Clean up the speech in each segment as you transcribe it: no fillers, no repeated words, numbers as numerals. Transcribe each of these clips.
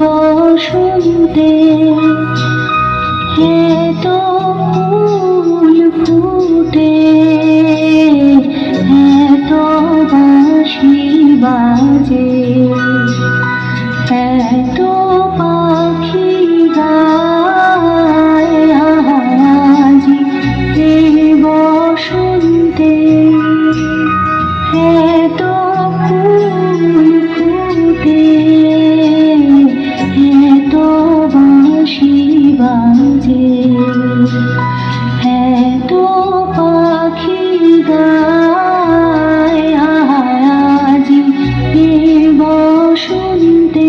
বসন্তে এত ফুল ফুটে, এত বাঁশি বাজে, এত পাখি গায় আজি এই বসন্তে, এত ফুল ফুটে, এত বাঁশি বাজে, এত পাখি গায় আজি এই বসন্তে।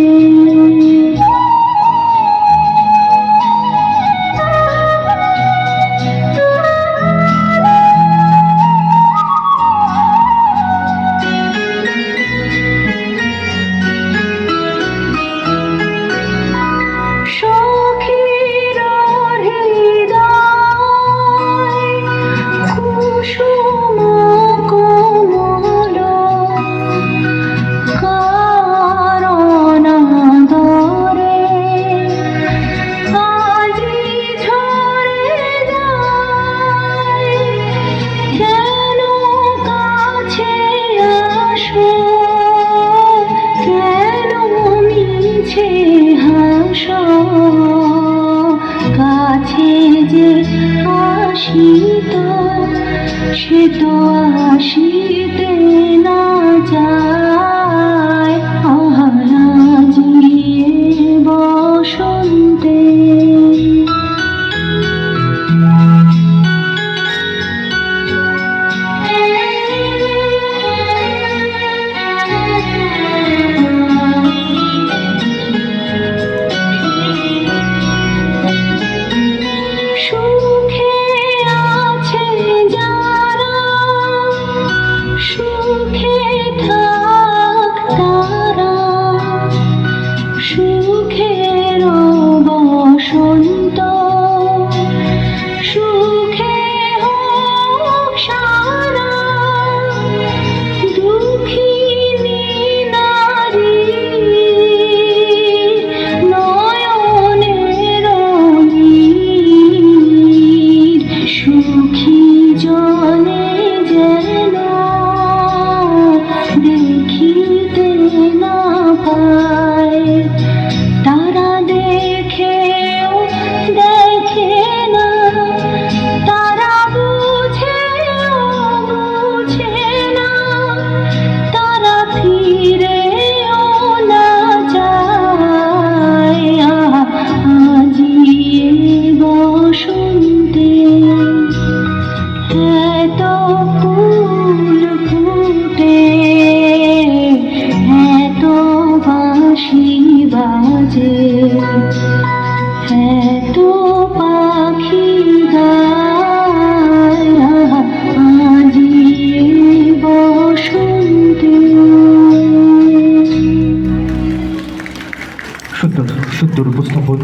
কাছে যে আসিত সে তো আসিতে না যায় আজি বসন্তে। সুখের বসন্ত সুখে হোক সারা, দুঃখিনী নারী নয়নের নীর, সুখী জনে যেন দেখিতে না পায়, তারা দেখেও দেখে না, তারা বুঝেও বুঝে না, তারা ফিরেও না যায় আজি বসন্তে, এত ফুল ফুটে, এত বাঁশি বাজে, এত পাখি গায় আজি বসন্তে। সুন্দর সুন্দর উপস্থাপন।